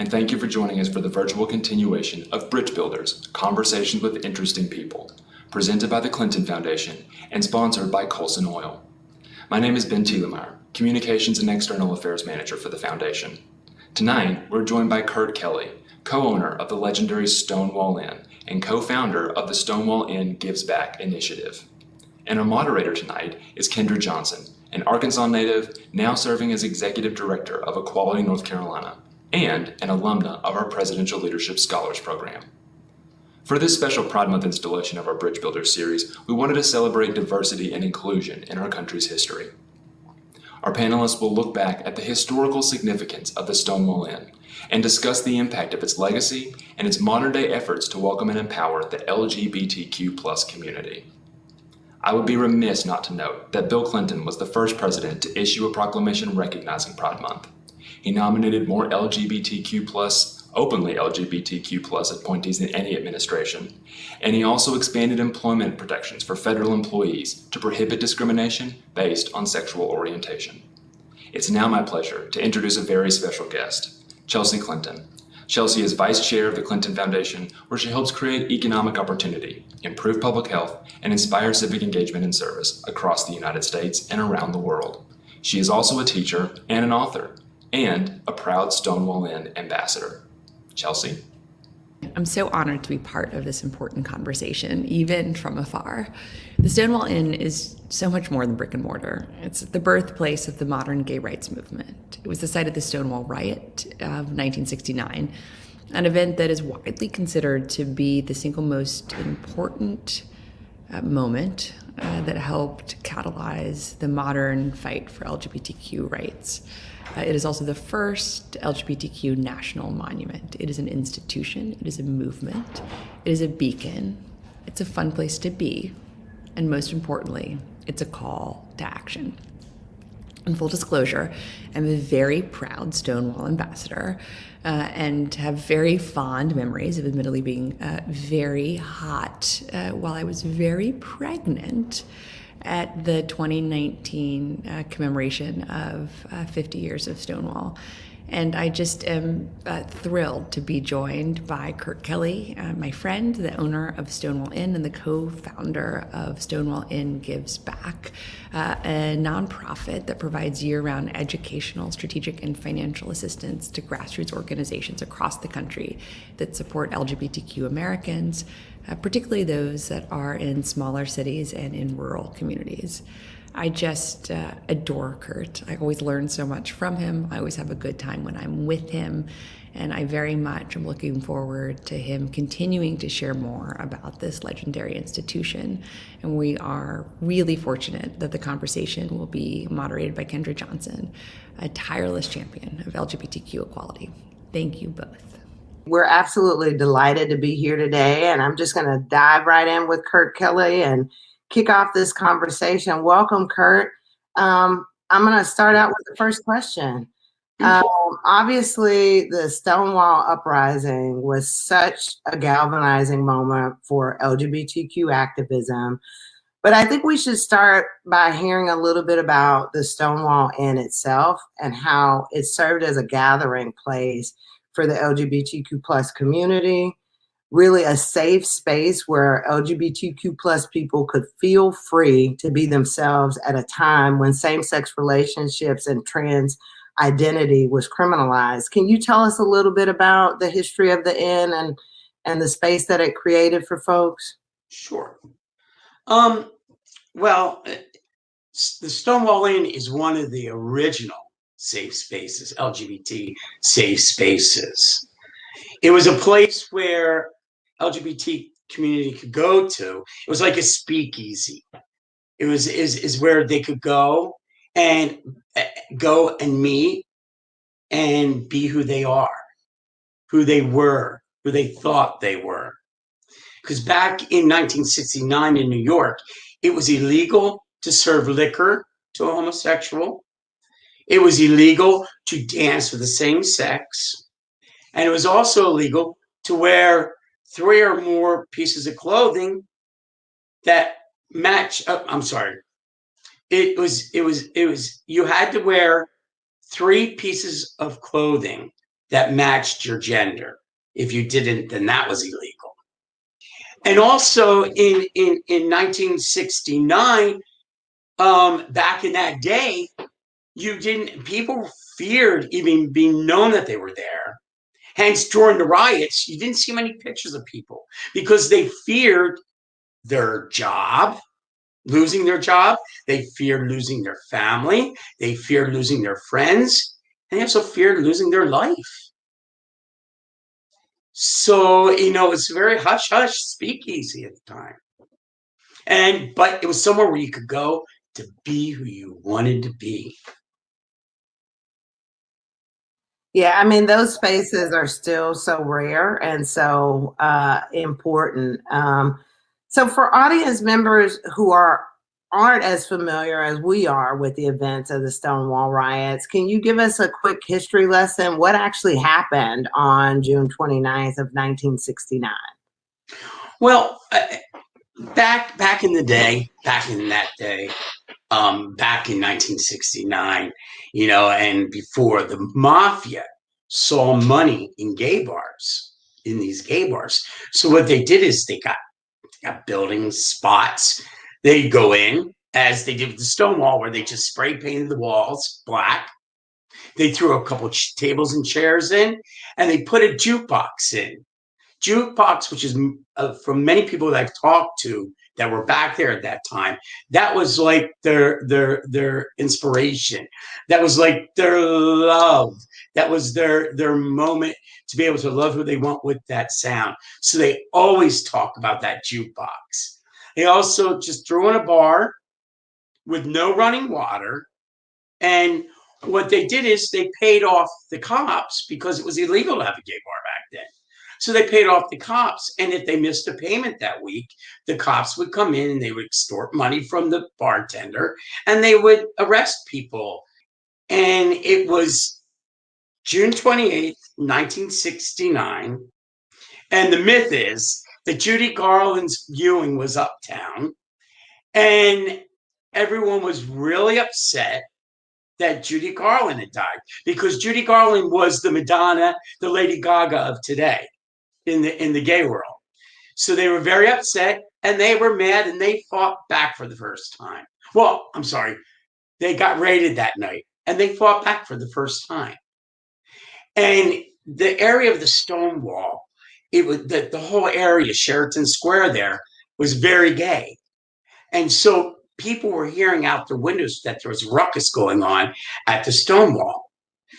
and thank you for joining us for the virtual continuation of Bridge Builders, Conversations with Interesting People, presented by the Clinton Foundation and sponsored by Coulson Oil. My name is Ben Thielemeyer, Communications and External Affairs Manager for the Foundation. Tonight, we're joined by Kurt Kelly, co-owner of the legendary Stonewall Inn and co-founder of the Stonewall Inn Gives Back initiative. And our moderator tonight is Kendra Johnson, an Arkansas native now serving as Executive Director of Equality North Carolina and an alumna of our Presidential Leadership Scholars Program. For this special Pride Month installation of our Bridge Builders series, we wanted to celebrate diversity and inclusion in our country's history. Our panelists will look back at the historical significance of the Stonewall Inn and discuss the impact of its legacy and its modern-day efforts to welcome and empower the LGBTQ+ community. I would be remiss not to note that Bill Clinton was the first president to issue a proclamation recognizing Pride Month. He nominated more openly LGBTQ+ appointees than any administration, and he also expanded employment protections for federal employees to prohibit discrimination based on sexual orientation. It's now my pleasure to introduce a very special guest, Chelsea Clinton. Chelsea is Vice Chair of the Clinton Foundation, where she helps create economic opportunity, improve public health, and inspire civic engagement and service across the United States and around the world. She is also a teacher and an author, and a proud Stonewall Inn ambassador. Chelsea? I'm so honored to be part of this important conversation, even from afar. The Stonewall Inn is so much more than brick and mortar. It's the birthplace of the modern gay rights movement. It was the site of the Stonewall Riot of 1969, an event that is widely considered to be the single most important moment that helped catalyze the modern fight for LGBTQ rights. It is also the first LGBTQ national monument. It is an institution, it is a movement, it is a beacon, it's a fun place to be, and most importantly, it's a call to action. In full disclosure, I'm a very proud Stonewall ambassador and have very fond memories of admittedly being very hot while I was very pregnant at the 2019 commemoration of 50 years of Stonewall. And I just am thrilled to be joined by Kurt Kelly, my friend, the owner of Stonewall Inn and the co-founder of Stonewall Inn Gives Back, a nonprofit that provides year-round educational, strategic, and financial assistance to grassroots organizations across the country that support LGBTQ Americans, particularly those that are in smaller cities and in rural communities. I just adore Kurt. I always learn so much from him. I always have a good time when I'm with him. And I very much am looking forward to him continuing to share more about this legendary institution. And we are really fortunate that the conversation will be moderated by Kendra Johnson, a tireless champion of LGBTQ equality. Thank you both. We're absolutely delighted to be here today. And I'm just going to dive right in with Kurt Kelly and kick off this conversation. Welcome, Kurt. I'm going to start out with the first question. Obviously, the Stonewall uprising was such a galvanizing moment for LGBTQ activism, but I think we should start by hearing a little bit about the Stonewall Inn itself and how it served as a gathering place for the LGBTQ plus community, really a safe space where LGBTQ plus people could feel free to be themselves at a time when same-sex relationships and trans identity was criminalized. Can you tell us a little bit about the history of the inn and the space that it created for folks? Sure. Well, the Stonewall Inn is one of the original safe spaces, LGBT safe spaces. It was a place where LGBT community could go to. It was like a speakeasy. It was is where they could go and meet and be who they are, who they were, who they thought they were. Because back in 1969 in New York, it was illegal to serve liquor to a homosexual. It was illegal to dance with the same sex. And it was also illegal to wear 3 or more pieces of clothing that match up. It was you had to wear 3 pieces of clothing that matched your gender. If you didn't, then that was illegal. And also in 1969, back in that day, people feared even being known that they were there. Hence, during the riots, you didn't see many pictures of people because they feared their job, losing their job. They feared losing their family. They feared losing their friends. And they also feared losing their life. So, it's very hush-hush speakeasy at the time. But it was somewhere where you could go to be who you wanted to be. Yeah, I mean, those spaces are still so rare and so important. So for audience members who aren't as familiar as we are with the events of the Stonewall riots, can you give us a quick history lesson? What actually happened on June 29th of 1969? Well, back in that day, back in 1969, and before, the mafia saw money in these gay bars. So what they did is they got buildings, spots. They'd go in, as they did with the Stonewall, where they just spray painted the walls black. They threw a couple tables and chairs in, and they put a jukebox in. Jukebox, which is from many people that I've talked to that were back there at that time, that was like their inspiration. That was like their love. That was their moment to be able to love who they want with that sound. So they always talk about that jukebox. They also just threw in a bar with no running water. And what they did is they paid off the cops because it was illegal to have a gay bar back then. So they paid off the cops. And if they missed a payment that week, the cops would come in and they would extort money from the bartender and they would arrest people. And it was June 28th, 1969. And the myth is that Judy Garland's viewing was uptown. And everyone was really upset that Judy Garland had died because Judy Garland was the Madonna, the Lady Gaga of today in the gay world. So they were very upset and they were mad and they fought back for the first time. Well, I'm sorry. They got raided that night and they fought back for the first time. And the area of the Stonewall, it was the whole area, Sheraton Square there, was very gay. And so people were hearing out their windows that there was a ruckus going on at the Stonewall.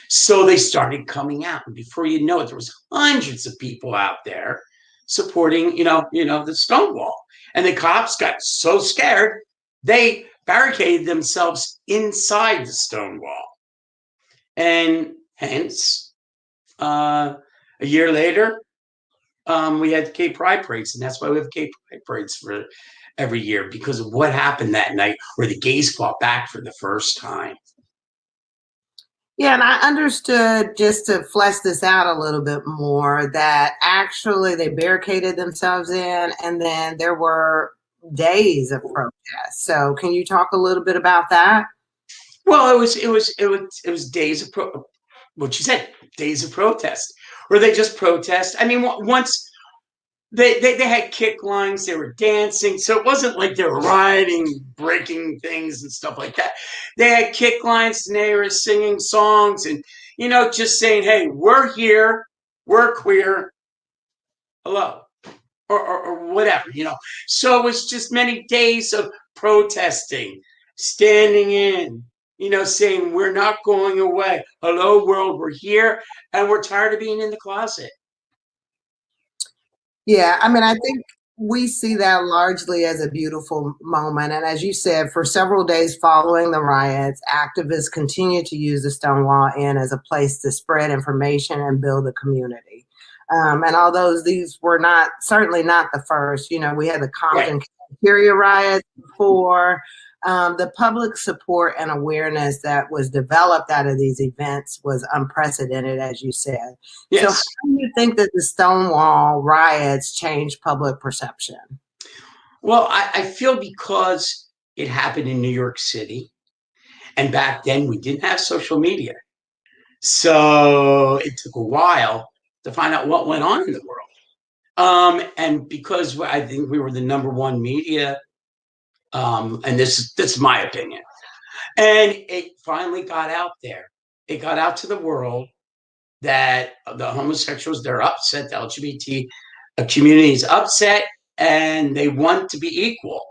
So they started coming out. And before you know it, there was hundreds of people out there supporting, the Stonewall. And the cops got so scared, they barricaded themselves inside the Stonewall. And hence, a year later, we had gay pride parades. And that's why we have gay pride parades for every year, because of what happened that night where the gays fought back for the first time. Yeah, and I understood, just to flesh this out a little bit more, that actually they barricaded themselves in and then there were days of protest. So can you talk a little bit about that? Well, it was days of what you said, days of protest, where they just protest. I mean, once they had kick lines, they were dancing, so it wasn't like they were rioting, breaking things and stuff like that. They had kick lines and they were singing songs and just saying, "Hey, we're here, we're queer, hello," or whatever, So it was just many days of protesting, standing in, saying, "We're not going away. Hello, world, we're here, and we're tired of being in the closet." Yeah, I mean, I think we see that largely as a beautiful moment. And as you said, for several days following the riots, activists continued to use the Stonewall Inn as a place to spread information and build a community. And although these were certainly not the first, we had the Compton cafeteria riots before. The public support and awareness that was developed out of these events was unprecedented, as you said. Yes. So how do you think that the Stonewall riots changed public perception? Well, I feel because it happened in New York City, and back then we didn't have social media. So it took a while to find out what went on in the world. And because I think we were the #1 media, and this is my opinion, and it finally got out there. It got out to the world that the homosexuals, they're upset, the LGBT community is upset, and they want to be equal.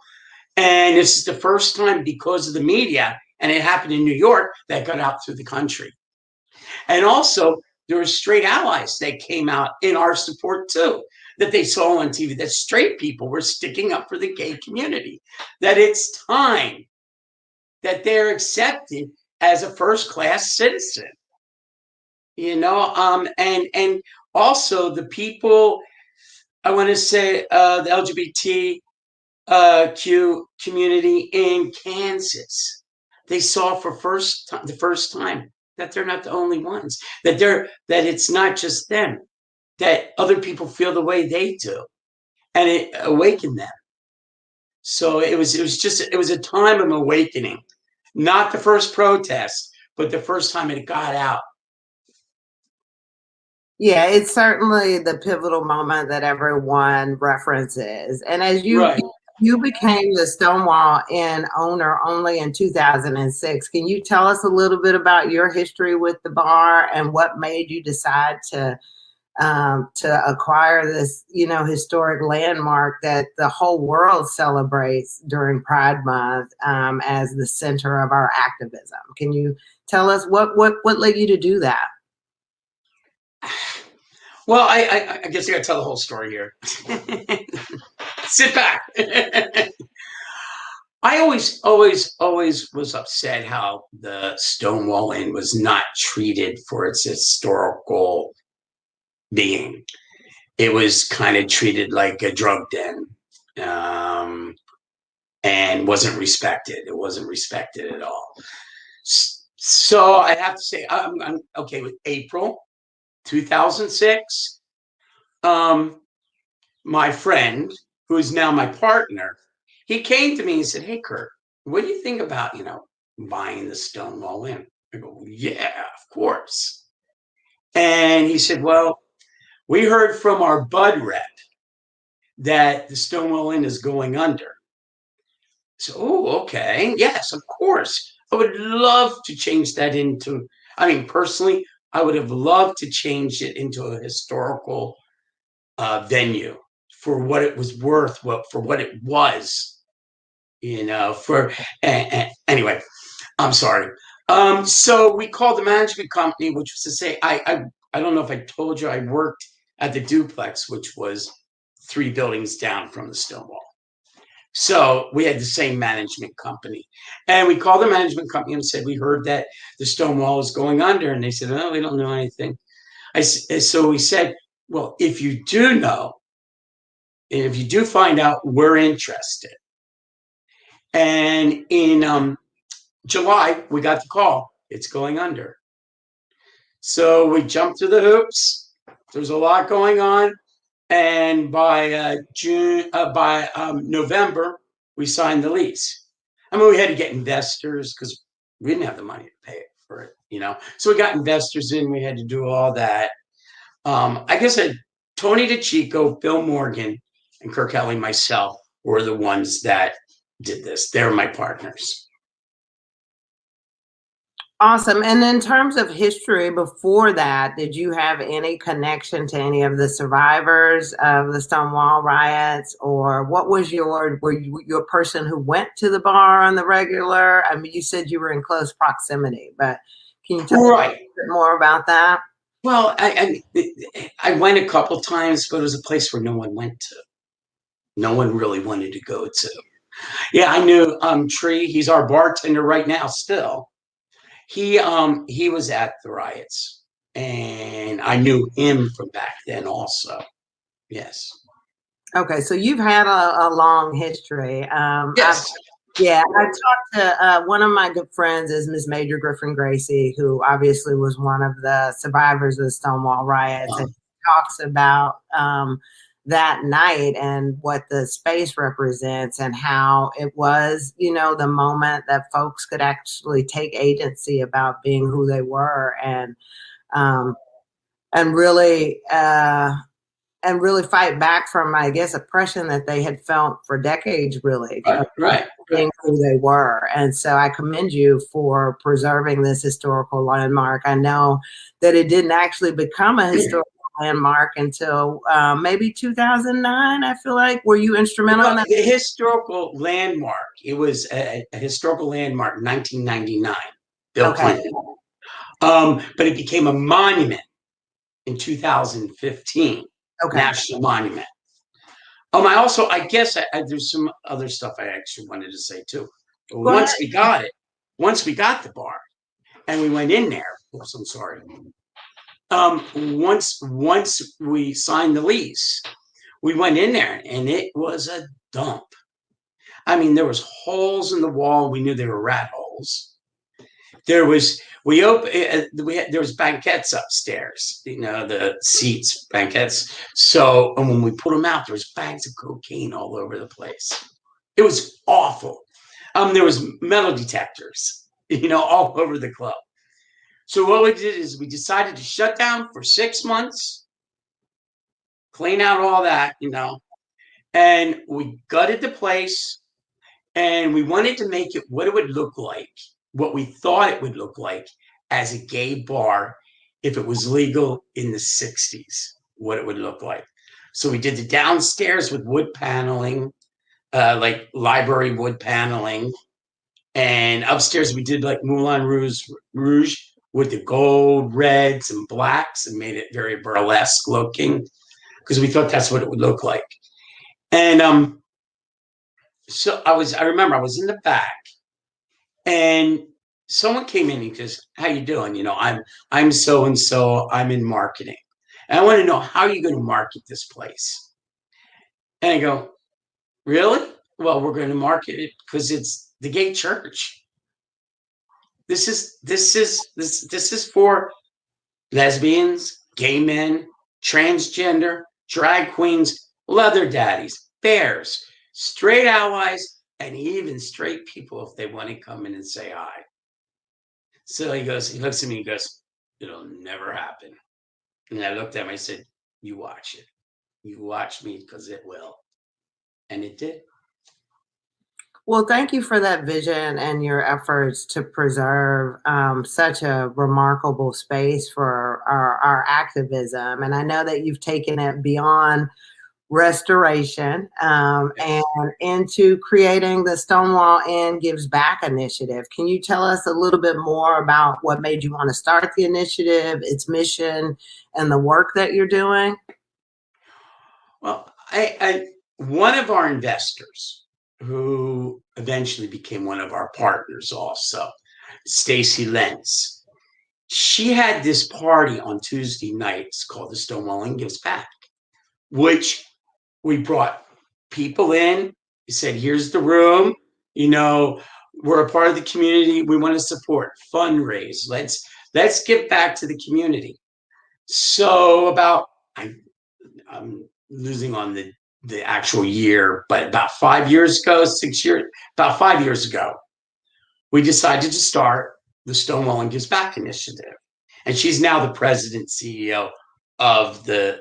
And this is the first time, because of the media, and it happened in New York, that got out through the country. And also, there were straight allies that came out in our support too, that they saw on TV, that straight people were sticking up for the gay community, that it's time that they're accepted as a first-class citizen. And also the people, I want to say, the LGBTQ community in Kansas, they saw for the first time that they're not the only ones, that it's not just them, that other people feel the way they do, and it awakened them. So it was a time of awakening, not the first protest, but the first time it got out. Yeah, it's certainly the pivotal moment that everyone references. And as you became the Stonewall Inn owner only in 2006, can you tell us a little bit about your history with the bar and what made you decide to acquire this, historic landmark that the whole world celebrates during Pride Month as the center of our activism? Can you tell us what led you to do that? Well, I guess I got to tell the whole story here. Sit back. I always was upset how the Stonewall Inn was not treated for its historical being. It was kind of treated like a drug den, and wasn't respected. It wasn't respected at all. So I have to say, I'm okay with April 2006. My friend, who is now my partner, he came to me and said, "Hey, Kurt, what do you think about, buying the Stonewall Inn?" I go, "Yeah, of course." And he said, "Well, we heard from our Bud rep that the Stonewall Inn is going under." So, oh, okay. Yes, of course. I would love to change that personally, I would have loved to change it into a historical venue for what it was worth, for what it was, anyway, I'm sorry. So we called the management company, which was to say, I don't know if I told you, I worked at the Duplex, which was 3 buildings down from the Stonewall. So we had the same management company, and we called the management company and said, "We heard that the Stonewall is going under." And they said, "Oh, we don't know anything." So we said, "Well, if you do know, and if you do find out, we're interested." And in July, we got the call, "It's going under." So we jumped through the hoops. There's a lot going on. And by November, we signed the lease. We had to get investors because we didn't have the money to pay for it, So we got investors in. We had to do all that. I guess Tony DeChico, Bill Morgan, and Kirk Kelly, myself, were the ones that did this. They're my partners. Awesome. And in terms of history before that, did you have any connection to any of the survivors of the Stonewall riots, or what was were you a person who went to the bar on the regular? You said you were in close proximity, but can you tell me a bit more about that? Well, I went a couple times, but it was a place where no one went to. No one really wanted to go to. Yeah, I knew Tree. He's our bartender right now still. He was at the riots, and I knew him from back then also. Yes. Okay, so you've had a long history. Yes. I talked to one of my good friends is Miss Major Griffin Gracie, who obviously was one of the survivors of the Stonewall riots, and talks about that night and what the space represents and how it was, the moment that folks could actually take agency about being who they were um, and really fight back from, I guess, oppression that they had felt for decades, really, Right. being who they were. And so I commend you for preserving this historical landmark. I know that it didn't actually become a historical landmark until maybe 2009, I feel like. Were you instrumental in that? The historical landmark, it was a historical landmark in 1999, Bill Clinton. But it became a monument in 2015. National monument. I guess there's some other stuff I actually wanted to say too. Once we got the bar, and we went in there. Oops, I'm sorry. Once we signed the lease, we went in there, and it was a dump. I mean, there was holes in the wall. We knew they were rat holes. There was banquettes upstairs, the seats, banquettes. So, and when we put them out, there was bags of cocaine all over the place. It was awful. There was metal detectors, all over the club. So what we did is we decided to shut down for 6 months, clean out all that, and we gutted the place, and we wanted to make it what it would look like, what we thought it would look like as a gay bar if it was legal in the 60s, what it would look like. So we did the downstairs with wood paneling, like library wood paneling. And upstairs we did like Moulin Rouge with the gold, reds, and blacks, and made it very burlesque looking because we thought that's what it would look like. And so I remember I was in the back, and someone came in and goes, "How you doing? I'm so and so. I'm in marketing, and I want to know how you're going to market this place." And I go, "Really? Well, we're going to market it because it's the gay church. This is for lesbians, gay men, transgender, drag queens, leather daddies, bears, straight allies, and even straight people if they want to come in and say hi." So he looks at me and goes, "It'll never happen." And I looked at him, I said, "You watch it. You watch me, because it will." And it did. Well, thank you for that vision and your efforts to preserve such a remarkable space for our activism. And I know that you've taken it beyond restoration and into creating the Stonewall Inn Gives Back initiative. Can you tell us a little bit more about what made you want to start the initiative, its mission, and the work that you're doing? Well, one of our investors, who eventually became one of our partners also, Stacy Lentz, she had this party on Tuesday nights called the Stonewall Inn Gives Back, which we brought people in. We said, "Here's the room. We're a part of the community. We want to support, fundraise. Let's give back to the community." So I'm losing on the actual year, but about 5 years ago, 6 years, about 5 years ago, we decided to start the Stonewall Inn Gives Back initiative. And she's now the president CEO of the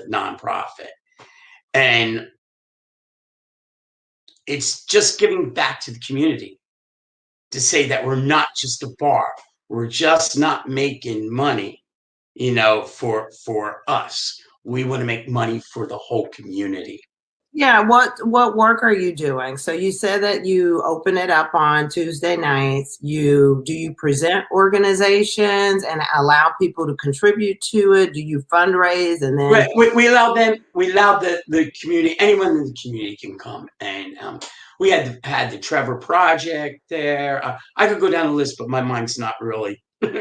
nonprofit. And it's just giving back to the community to say that we're not just a bar. We're just not making money, for us. We want to make money for the whole community. Yeah, what work are you doing? So you said that you open it up on Tuesday nights. Do you present organizations and allow people to contribute to it? Do you fundraise and then? Right. We allow the community, anyone in the community can come, and we had the Trevor Project there. I could go down the list, but my mind's not really with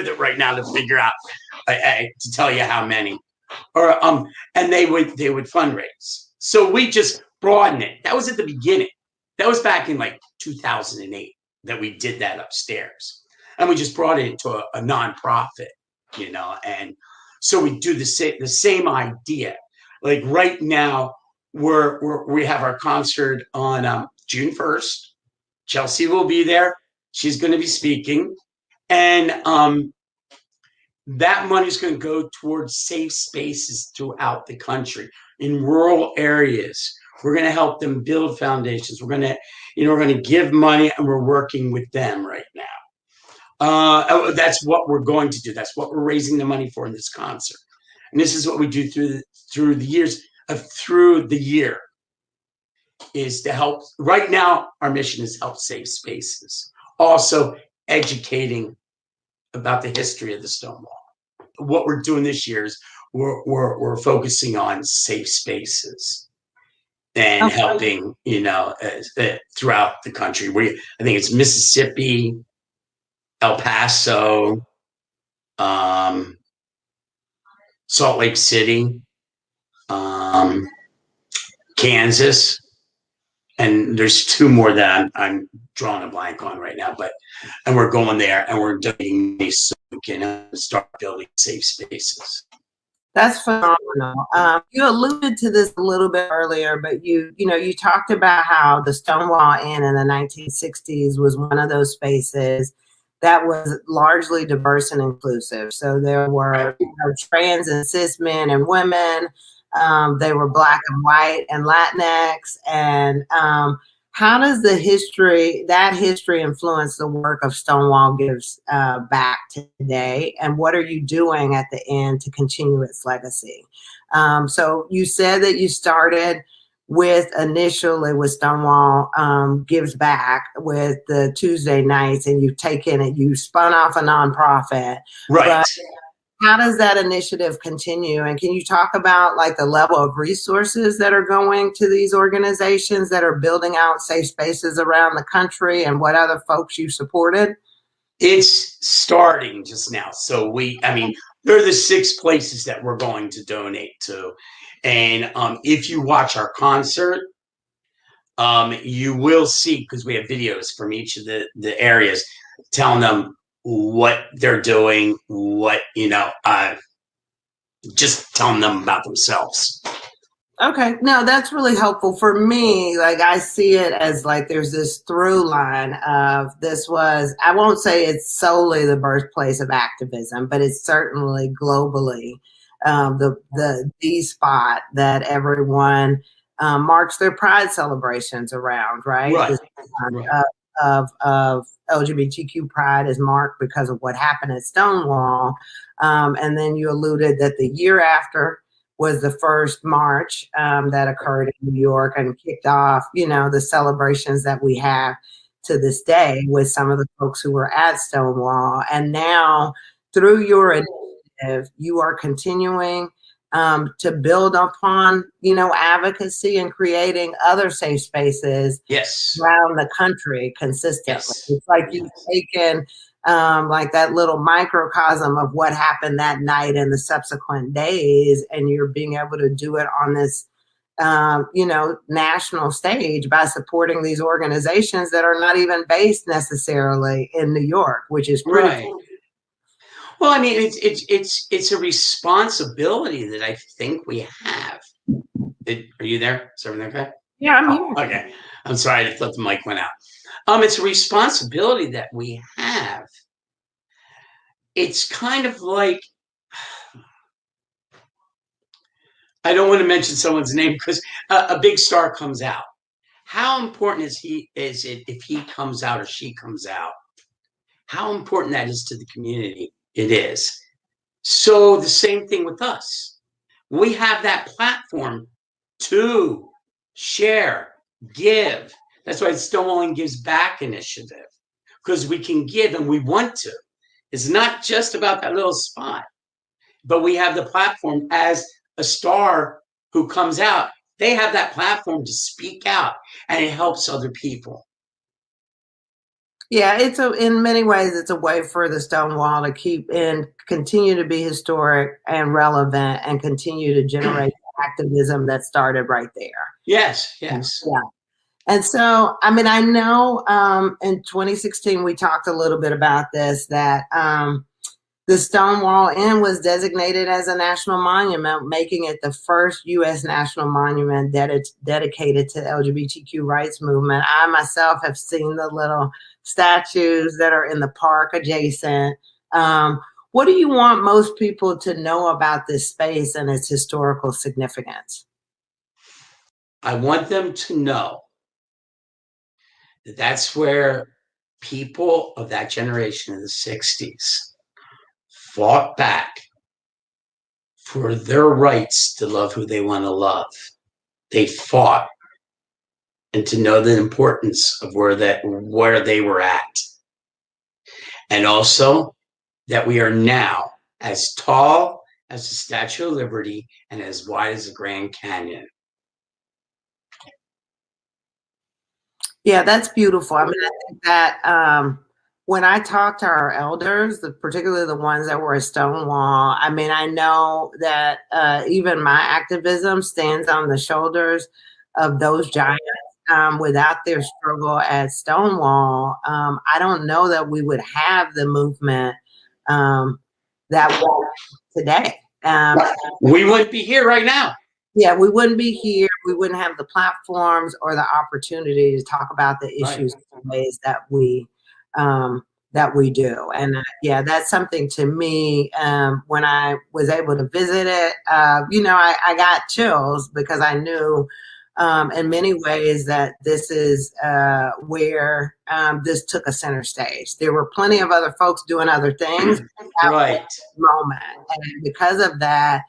it right now to figure out to tell you how many. Or and they would fundraise. So we just broadened it. That was at the beginning. That was back in like 2008 that we did that upstairs, and we just brought it into a nonprofit, and so we do the same idea. Like right now, we have our concert on June 1st. Chelsea will be there. She's going to be speaking. And that money is going to go towards safe spaces throughout the country in rural areas. We're going to help them build foundations. We're going to give money, and we're working with them right now. That's what we're going to do. That's what we're raising the money for in this concert. And this is what we do through the years, through the year, is to help. Right now, our mission is help safe spaces. Also, educating about the history of the Stonewall. What we're doing this year is we're focusing on safe spaces and helping, throughout the country. I think it's Mississippi, El Paso, Salt Lake City, Kansas, and there's two more that I'm drawing a blank on right now. And we're going there, and we're doing these so we can start building safe spaces. That's phenomenal. You alluded to this a little bit earlier, but you talked about how the Stonewall Inn in the 1960s was one of those spaces that was largely diverse and inclusive. So there were trans and cis men and women. They were Black and white and Latinx. And how does that history influence the work of Stonewall Gives Back today? And what are you doing at the end to continue its legacy? So you said that you started initially with Stonewall Gives Back with the Tuesday nights, and you spun off a nonprofit. Right. But how does that initiative continue? And can you talk about like the level of resources that are going to these organizations that are building out safe spaces around the country, and what other folks you supported? It's starting just now. So there are the 6 places that we're going to donate to. And if you watch our concert, you will see, because we have videos from each of the areas telling them what they're doing, just telling them about themselves. Okay, no, that's really helpful for me. Like, I see it as like there's this through line of I won't say it's solely the birthplace of activism, but it's certainly globally the spot that everyone marks their pride celebrations around, right? Right. Of LGBTQ pride is marked because of what happened at Stonewall. And then you alluded that the year after was the first march that occurred in New York and kicked off, the celebrations that we have to this day with some of the folks who were at Stonewall. And now through your initiative, you are continuing to build upon, advocacy and creating other safe spaces around the country consistently. Yes. It's like you've taken like that little microcosm of what happened that night and the subsequent days, and you're being able to do it on this, national stage by supporting these organizations that are not even based necessarily in New York, which is pretty cool. Well, it's a responsibility that I think we have. Are you there? Is everything okay? Yeah, I'm here. Okay. I'm sorry, I thought the mic went out. It's a responsibility that we have. It's kind of like, I don't want to mention someone's name because a big star comes out. How important is it if he comes out or she comes out? How important that is to the community? It is. So the same thing with us. We have that platform to share, give. That's why it's Stonewall Inn Gives Back initiative, because we can give and we want to. It's not just about that little spot, but we have the platform as a star who comes out. They have that platform to speak out, and it helps other people. Yeah, in many ways, it's a way for the Stonewall to continue to be historic and relevant and continue to generate activism that started right there. Yes. Yeah. And so, I know in 2016, we talked a little bit about this, that the The Stonewall Inn was designated as a national monument, making it the first U.S. national monument dedicated to the LGBTQ rights movement. I myself have seen the little statues that are in the park adjacent. What do you want most people to know about this space and its historical significance? I want them to know that that's where people of that generation in the 60s fought back for their rights to love who they want to love. They fought, and to know the importance of where they were at. And also that we are now as tall as the Statue of Liberty and as wide as the Grand Canyon. Yeah, that's beautiful. I mean, I think that when I talk to our elders, particularly the ones that were at Stonewall, I mean, I know that even my activism stands on the shoulders of those giants. Without their struggle at Stonewall, I don't know that we would have the movement that we today. We wouldn't be here right now. Yeah, we wouldn't be here. We wouldn't have the platforms or the opportunity to talk about the issues in ways that we do. And yeah, that's something to me. When I was able to visit it, I got chills because I knew in many ways that this is where this took a center stage. There were plenty of other folks doing other things at that moment. And because of that,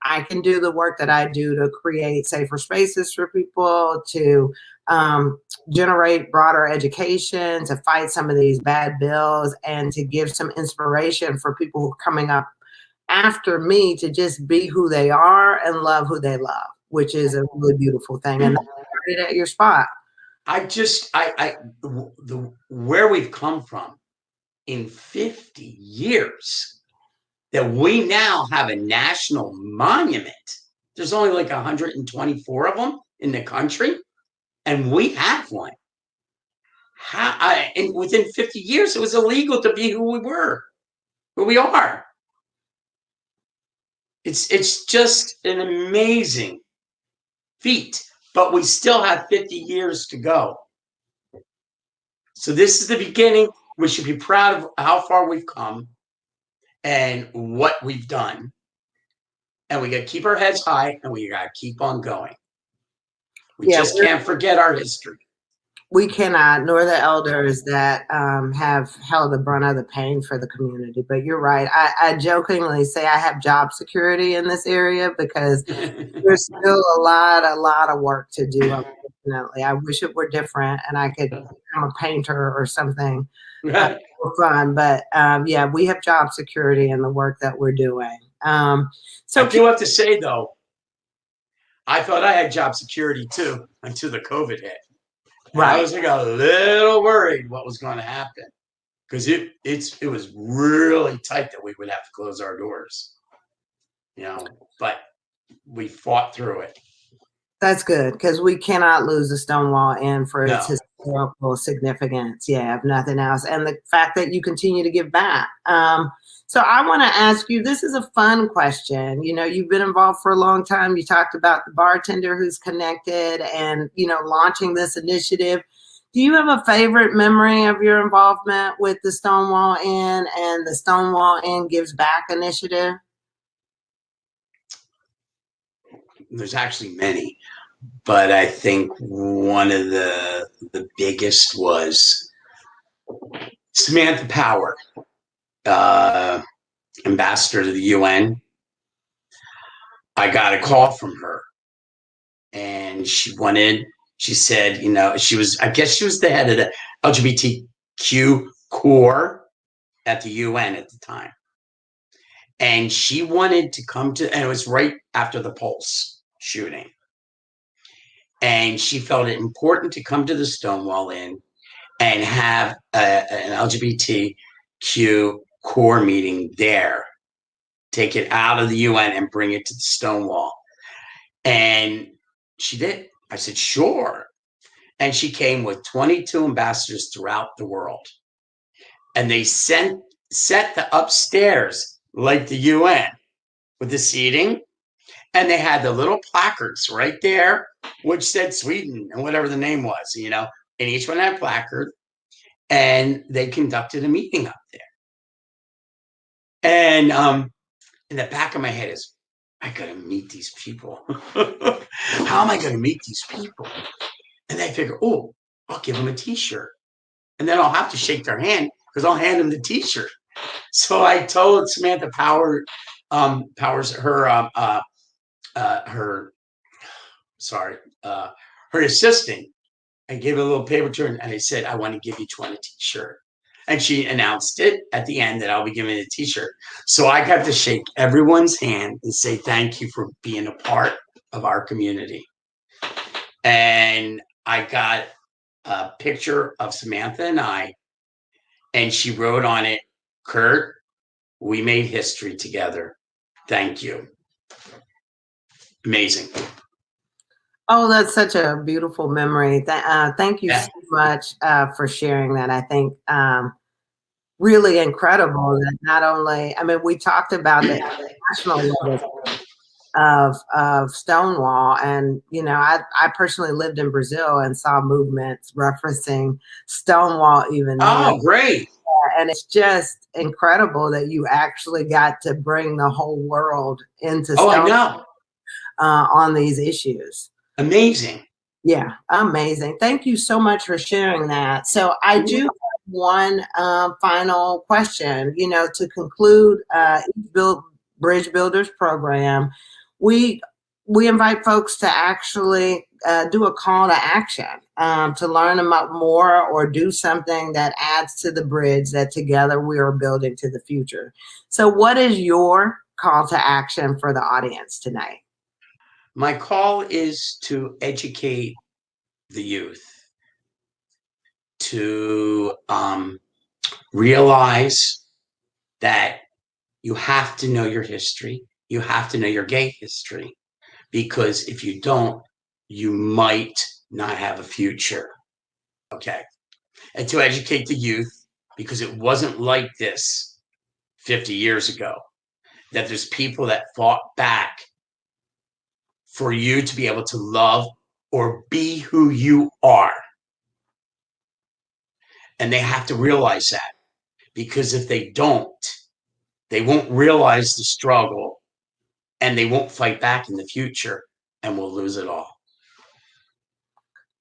I can do the work that I do to create safer spaces for people, to generate broader education, to fight some of these bad bills, and to give some inspiration for people who are coming up after me to just be who they are and love who they love, which is a really beautiful thing. And that's started at your spot. Where we've come from in 50 years, that we now have a national monument. There's only like 124 of them in the country, and we have one. And within 50 years, it was illegal to be who we are. It's just an amazing feat, but we still have 50 years to go. So this is the beginning. We should be proud of how far we've come and what we've done. And we got to keep our heads high, and we got to keep on going. We just can't forget our history. We cannot, nor the elders that have held the brunt of the pain for the community. But you're right. I jokingly say I have job security in this area because there's still a lot of work to do, unfortunately. I wish it were different and I could become a painter or something for fun. But yeah, we have job security in the work that we're doing. So I do have to say, though, I thought I had job security, too, until the COVID hit. Right. I was like a little worried what was going to happen because it was really tight that we would have to close our doors, but we fought through it. That's good because we cannot lose the Stonewall Inn for its historical significance. Yeah, if nothing else. And the fact that you continue to give back. So I want to ask you, this is a fun question. You've been involved for a long time. You talked about the bartender who's connected and, launching this initiative. Do you have a favorite memory of your involvement with the Stonewall Inn and the Stonewall Inn Gives Back initiative? There's actually many, but I think one of the biggest was Samantha Power. Ambassador to the UN. I got a call from her and she said, I guess she was the head of the LGBTQ core at the UN at the time. And she wanted to come and it was right after the Pulse shooting. And she felt it important to come to the Stonewall Inn and have an LGBTQ core meeting there, take it out of the UN and bring it to the Stonewall. And she did. I said, sure. And she came with 22 ambassadors throughout the world. And they sent set the upstairs like the UN with the seating, and they had the little placards right there, which said Sweden and whatever the name was, and each one had a placard, and they conducted a meeting up there. And in the back of my head is, I gotta meet these people. How am I gonna meet these people? And I figure, oh, I'll give them a T-shirt, and then I'll have to shake their hand because I'll hand them the T-shirt. So I told Samantha Powers, her assistant, I gave a little paper to her, and I said, I want to give each one a T-shirt. And she announced it at the end that I'll be giving a T-shirt. So I got to shake everyone's hand and say thank you for being a part of our community. And I got a picture of Samantha and I, and she wrote on it, Kurt, we made history together. Thank you. Amazing. Oh, that's such a beautiful memory. Thank you so much for sharing that. I think really incredible that not only, we talked about the national level of Stonewall, and I personally lived in Brazil and saw movements referencing Stonewall even there. Oh, great. And it's just incredible that you actually got to bring the whole world into Stonewall on these issues. Amazing. Yeah, amazing. Thank you so much for sharing that. So I do have one final question. To conclude Bridge Builders program, we invite folks to actually do a call to action to learn about more or do something that adds to the bridge that together we are building to the future. So what is your call to action for the audience tonight? My call is to educate the youth, to realize that you have to know your history. You have to know your gay history, because if you don't, you might not have a future. Okay. And to educate the youth, because it wasn't like this 50 years ago, that there's people that fought back for you to be able to love or be who you are. And they have to realize that, because if they don't, they won't realize the struggle, and they won't fight back in the future, and we'll lose it all.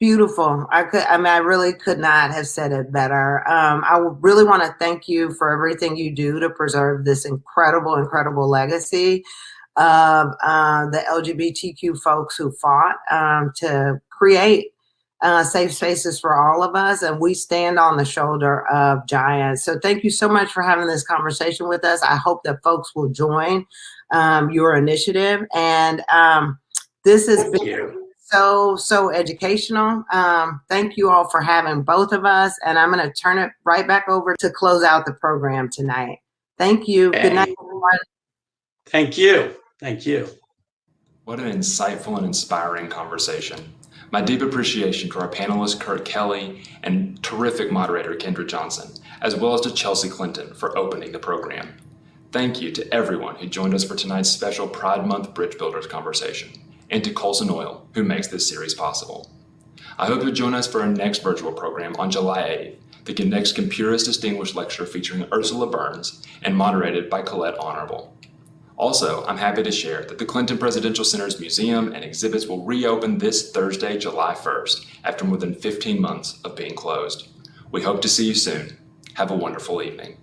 Beautiful. I really could not have said it better. I really want to thank you for everything you do to preserve this incredible, incredible legacy of the LGBTQ folks who fought to create safe spaces for all of us, and we stand on the shoulder of giants. So thank you so much for having this conversation with us. I hope that folks will join your initiative, and this has been so educational. Thank you all for having both of us, and I'm going to turn it right back over to close out the program tonight. Thank you. Good night, everyone. Thank you. Thank you. What an insightful and inspiring conversation. My deep appreciation to our panelist, Kurt Kelly, and terrific moderator, Kendra Johnson, as well as to Chelsea Clinton for opening the program. Thank you to everyone who joined us for tonight's special Pride Month Bridge Builders conversation, and to Colson Oil, who makes this series possible. I hope you'll join us for our next virtual program on July 8th, the next Compurus Distinguished Lecture featuring Ursula Burns and moderated by Colette Honorable. Also, I'm happy to share that the Clinton Presidential Center's museum and exhibits will reopen this Thursday, July 1st, after more than 15 months of being closed. We hope to see you soon. Have a wonderful evening.